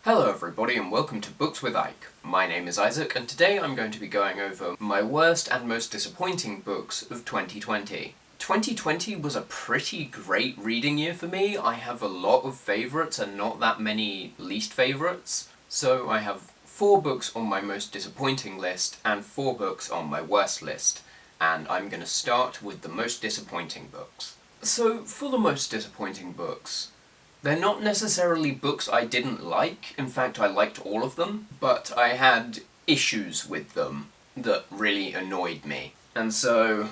Hello everybody and welcome to Books with Ike. My name is Isaac and today I'm going to be going over my worst and most disappointing books of 2020. 2020 was a pretty great reading year for me. I have a lot of favourites and not that many least favourites. So I have 4 books on my most disappointing list and 4 books on my worst list. And I'm going to start with the most disappointing books. So for the most disappointing books, they're not necessarily books I didn't like, in fact I liked all of them, but I had issues with them that really annoyed me. And so,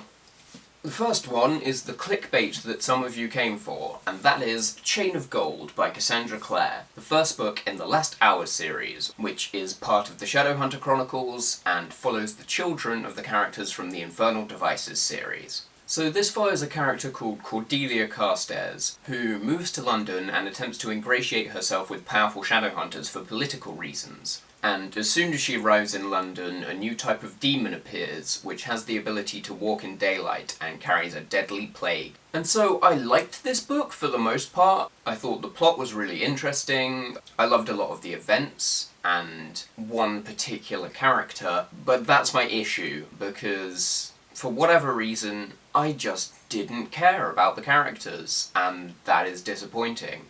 the first one is the clickbait that some of you came for, and that is Chain of Gold by Cassandra Clare, the first book in the Last Hour series, which is part of the Shadowhunter Chronicles and follows the children of the characters from the Infernal Devices series. So this follows a character called Cordelia Carstairs, who moves to London and attempts to ingratiate herself with powerful Shadowhunters for political reasons. And as soon as she arrives in London, a new type of demon appears, which has the ability to walk in daylight and carries a deadly plague. And so I liked this book for the most part. I thought the plot was really interesting, I loved a lot of the events, and one particular character, but that's my issue, because for whatever reason, I just didn't care about the characters, and that is disappointing.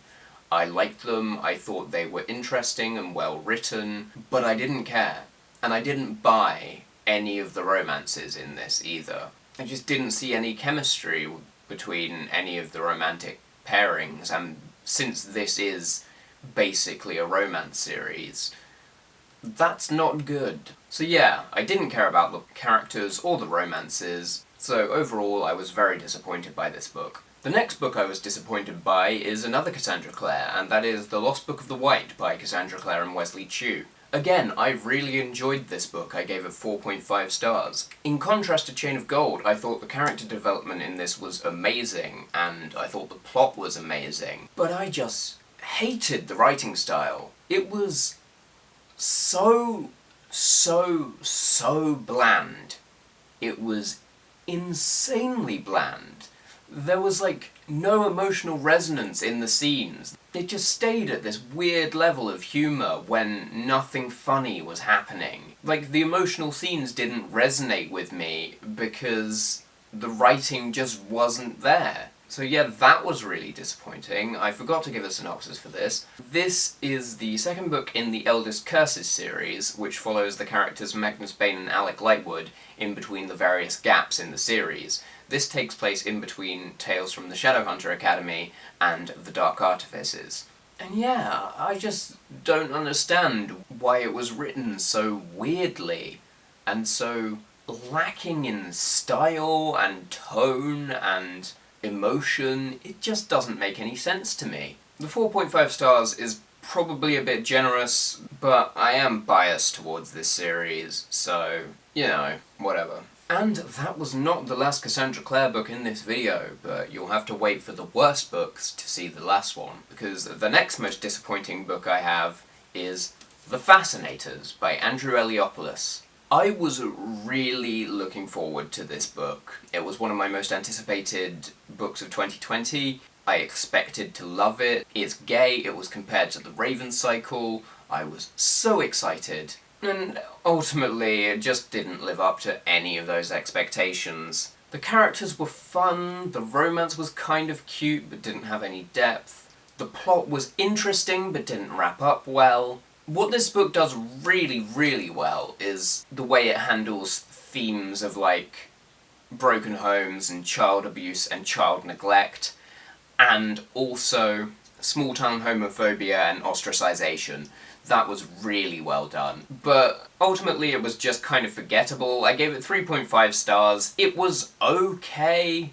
I liked them, I thought they were interesting and well written, but I didn't care. And I didn't buy any of the romances in this either. I just didn't see any chemistry between any of the romantic pairings, and since this is basically a romance series, that's not good. So yeah, I didn't care about the characters or the romances, so overall I was very disappointed by this book. The next book I was disappointed by is another Cassandra Clare, and that is The Lost Book of the White by Cassandra Clare and Wesley Chu. Again, I really enjoyed this book. I gave it 4.5 stars. In contrast to Chain of Gold, I thought the character development in this was amazing, and I thought the plot was amazing. But I just hated the writing style. It was so bland. It was insanely bland. There was like no emotional resonance in the scenes. It just stayed at this weird level of humour when nothing funny was happening. Like, the emotional scenes didn't resonate with me because the writing just wasn't there. So yeah, that was really disappointing. I forgot to give a synopsis for this. This is the second book in the Eldest Curses series, which follows the characters Magnus Bane and Alec Lightwood in between the various gaps in the series. This takes place in between Tales from the Shadowhunter Academy and The Dark Artifices. And yeah, I just don't understand why it was written so weirdly, and so lacking in style and tone and emotion. It just doesn't make any sense to me. The 4.5 stars is probably a bit generous, but I am biased towards this series, so, you know, whatever. And that was not the last Cassandra Clare book in this video, but you'll have to wait for the worst books to see the last one, because the next most disappointing book I have is The Fascinators by Andrew Eliopoulos. I was really looking forward to this book. It was one of my most anticipated books of 2020. I expected to love it. It's gay, it was compared to The Raven Cycle. I was so excited. And ultimately, it just didn't live up to any of those expectations. The characters were fun, the romance was kind of cute but didn't have any depth. The plot was interesting but didn't wrap up well. What this book does really well is the way it handles themes of, like, broken homes and child abuse and child neglect, and also small-town homophobia and ostracization. That was really well done. But ultimately it was just kind of forgettable. I gave it 3.5 stars. It was okay,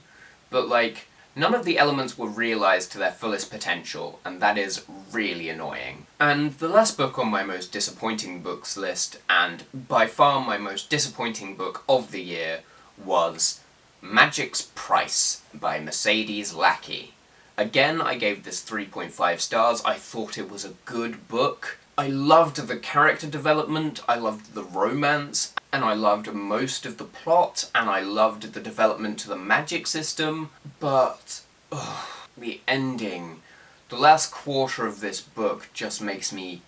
but like, none of the elements were realised to their fullest potential, and that is really annoying. And the last book on my most disappointing books list, and by far my most disappointing book of the year, was Magic's Price by Mercedes Lackey. Again, I gave this 3.5 stars. I thought it was a good book. I loved the character development, I loved the romance, and I loved most of the plot, and I loved the development to the magic system, but the ending, the last quarter of this book just makes me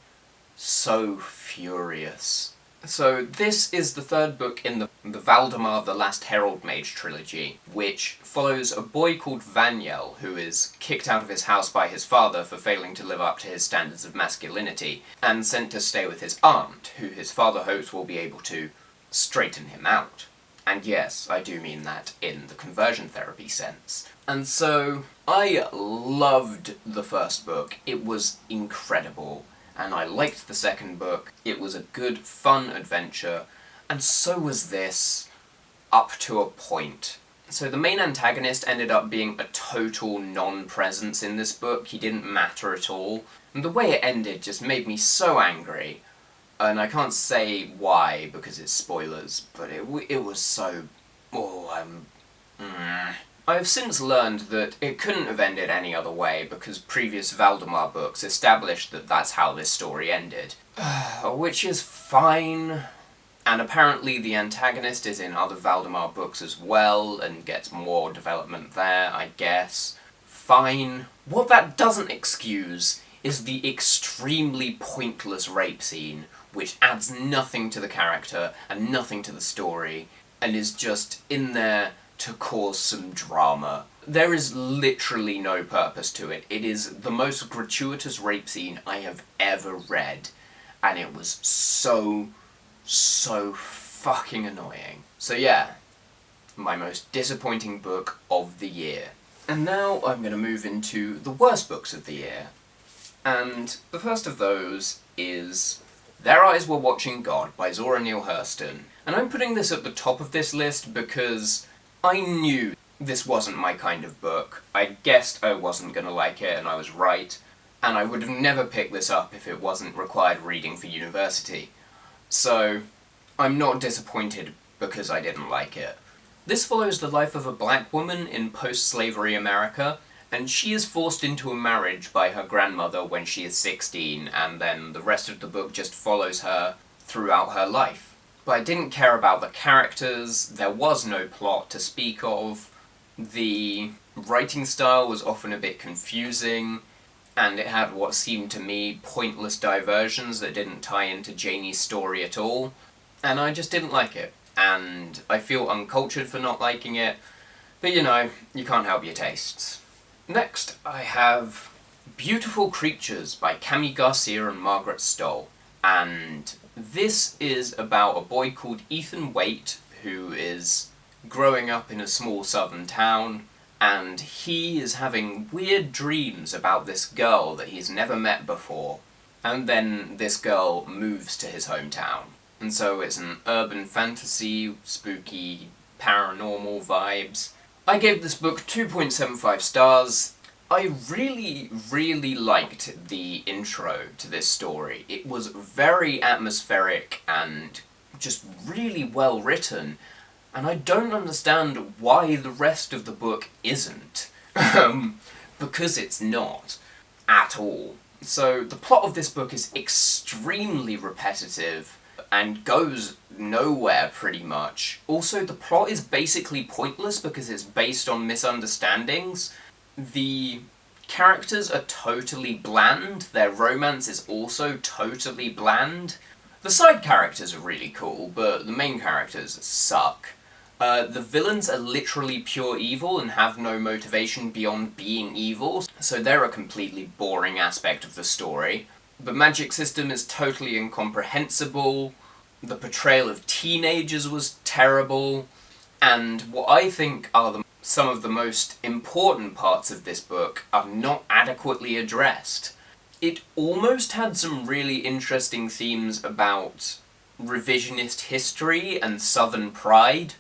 so furious. So this is the third book in the Valdemar the Last Herald Mage trilogy, which follows a boy called Vaniel, who is kicked out of his house by his father for failing to live up to his standards of masculinity, and sent to stay with his aunt, who his father hopes will be able to straighten him out. And yes, I do mean that in the conversion therapy sense. And so, I loved the first book. It was incredible. And I liked the second book. It was a good, fun adventure, and so was this, up to a point. So the main antagonist ended up being a total non-presence in this book. He didn't matter at all, and the way it ended just made me so angry. And I can't say why, because it's spoilers, but it was so... I have since learned that it couldn't have ended any other way, because previous Valdemar books established that that's how this story ended. Which is fine, and apparently the antagonist is in other Valdemar books as well, and gets more development there, I guess. Fine. What that doesn't excuse is the extremely pointless rape scene, which adds nothing to the character, and nothing to the story, and is just in there to cause some drama. There is literally no purpose to it. It is the most gratuitous rape scene I have ever read, and it was so fucking annoying. So yeah, my most disappointing book of the year. And now I'm going to move into the worst books of the year. And the first of those is Their Eyes Were Watching God by Zora Neale Hurston. And I'm putting this at the top of this list because I knew this wasn't my kind of book. I guessed I wasn't going to like it, and I was right. And I would have never picked this up if it wasn't required reading for university. So, I'm not disappointed because I didn't like it. This follows the life of a black woman in post-slavery America, and she is forced into a marriage by her grandmother when she is 16, and then the rest of the book just follows her throughout her life. But I didn't care about the characters, there was no plot to speak of, the writing style was often a bit confusing, and it had what seemed to me pointless diversions that didn't tie into Janie's story at all, and I just didn't like it. And I feel uncultured for not liking it, but you know, you can't help your tastes. Next, I have Beautiful Creatures by Cami Garcia and Margaret Stoll, and this is about a boy called Ethan Waite, who is growing up in a small southern town, and he is having weird dreams about this girl that he's never met before, and then this girl moves to his hometown. And so it's an urban fantasy, spooky, paranormal vibes. I gave this book 2.75 stars. I really liked the intro to this story. It was very atmospheric and just really well written, and I don't understand why the rest of the book isn't. Because it's not. At all. So the plot of this book is extremely repetitive, and goes nowhere, pretty much. Also, the plot is basically pointless because it's based on misunderstandings. The characters are totally bland, their romance is also totally bland. The side characters are really cool, but the main characters suck. The villains are literally pure evil and have no motivation beyond being evil, so they're a completely boring aspect of the story. The magic system is totally incomprehensible, the portrayal of teenagers was terrible, and what I think are some of the most important parts of this book are not adequately addressed. It almost had some really interesting themes about revisionist history and Southern pride,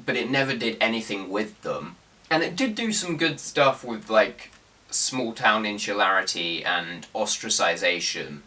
but it never did anything with them. And it did do some good stuff with, like, small-town insularity and ostracization,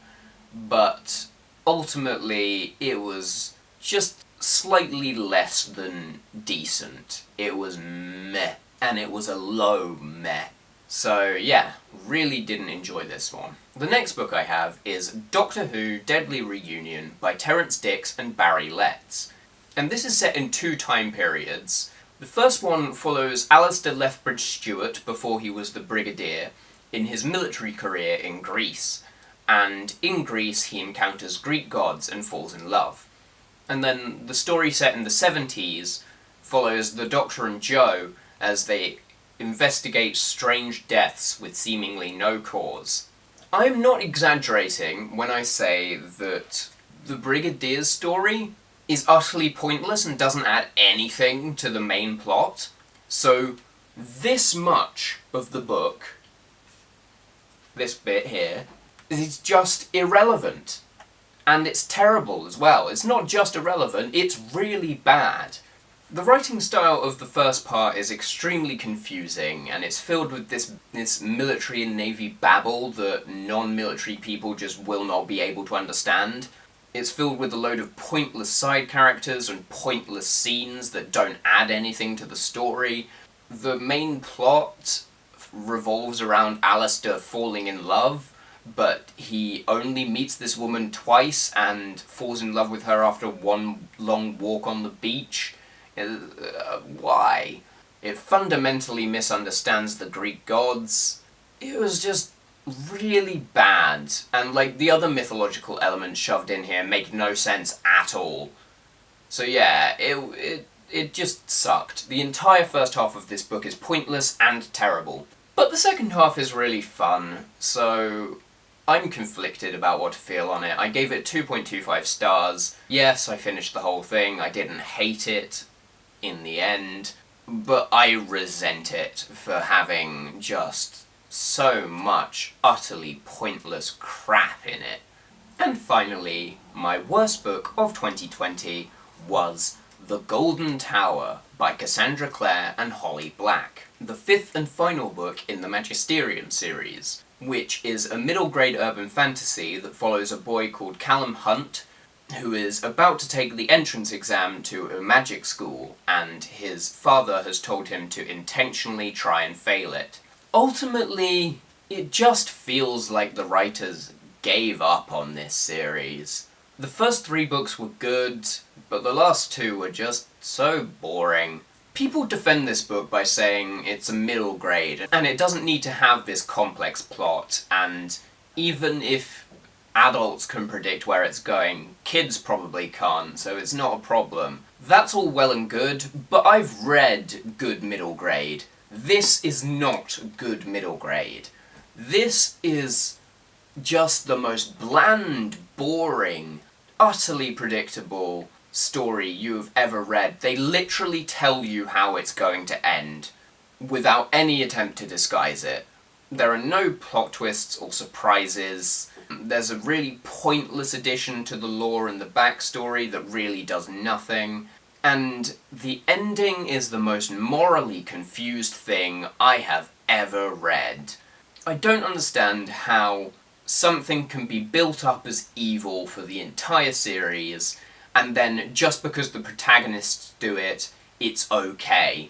but ultimately it was just slightly less than decent. It was meh, and it was a low meh. So yeah, really didn't enjoy this one. The next book I have is Doctor Who Deadly Reunion by Terrance Dicks and Barry Letts. And this is set in two time periods. The first one follows Alistair Lethbridge Stewart before he was the Brigadier in his military career in Greece. and in Greece he encounters Greek gods and falls in love. And then the story set in the 70s follows the Doctor and Joe as they investigate strange deaths with seemingly no cause. I'm not exaggerating when I say that the Brigadiers story is utterly pointless and doesn't add anything to the main plot. So this much of the book, this bit here, is just irrelevant. And it's terrible as well. It's not just irrelevant, it's really bad. The writing style of the first part is extremely confusing, and it's filled with this military and navy babble that non-military people just will not be able to understand. It's filled with a load of pointless side characters and pointless scenes that don't add anything to the story. The main plot revolves around Alistair falling in love, but he only meets this woman twice and falls in love with her after one long walk on the beach. Why? It fundamentally misunderstands the Greek gods. It was just really bad, and like the other mythological elements shoved in here make no sense at all. So yeah, it just sucked. The entire first half of this book is pointless and terrible. But the second half is really fun, so I'm conflicted about what to feel on it. I gave it 2.25 stars. Yes, I finished the whole thing. I didn't hate it in the end, but I resent it for having just so much utterly pointless crap in it. And finally, my worst book of 2020 was The Golden Tower by Cassandra Clare and Holly Black, the fifth and final book in the Magisterium series, which is a middle grade urban fantasy that follows a boy called Callum Hunt, who is about to take the entrance exam to a magic school, and his father has told him to intentionally try and fail it. Ultimately, it just feels like the writers gave up on this series. The first 3 books were good, but the last 2 were just so boring. People defend this book by saying it's a middle grade, and it doesn't need to have this complex plot, and even if adults can predict where it's going, kids probably can't, so it's not a problem. That's all well and good, but I've read good middle grade. This is not good middle grade. This is just the most bland, boring, utterly predictable story you've ever read. They literally tell you how it's going to end, without any attempt to disguise it. There are no plot twists or surprises. There's a really pointless addition to the lore and the backstory that really does nothing. And the ending is the most morally confused thing I have ever read. I don't understand how something can be built up as evil for the entire series, and then just because the protagonists do it, it's okay.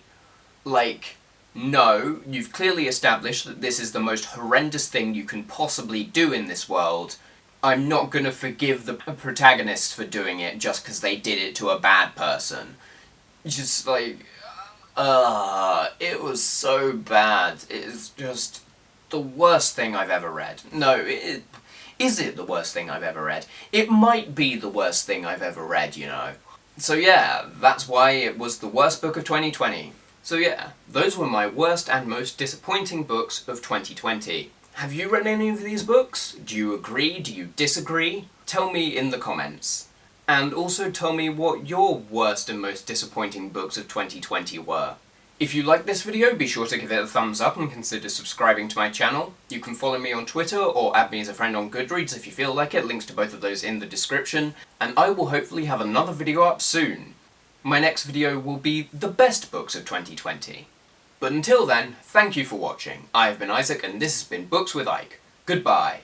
Like, no, you've clearly established that this is the most horrendous thing you can possibly do in this world. I'm not gonna forgive the protagonists for doing it just because they did it to a bad person. Just like, it was so bad. It's just the worst thing I've ever read. No, is it the worst thing I've ever read? It might be the worst thing I've ever read, you know. So yeah, that's why it was the worst book of 2020. So yeah, those were my worst and most disappointing books of 2020. Have you read any of these books? Do you agree? Do you disagree? Tell me in the comments. And also tell me what your worst and most disappointing books of 2020 were. If you liked this video, be sure to give it a thumbs up and consider subscribing to my channel. You can follow me on Twitter or add me as a friend on Goodreads if you feel like it, links to both of those in the description, and I will hopefully have another video up soon. My next video will be the best books of 2020. But until then, thank you for watching. I have been Isaac and this has been Books with Ike. Goodbye.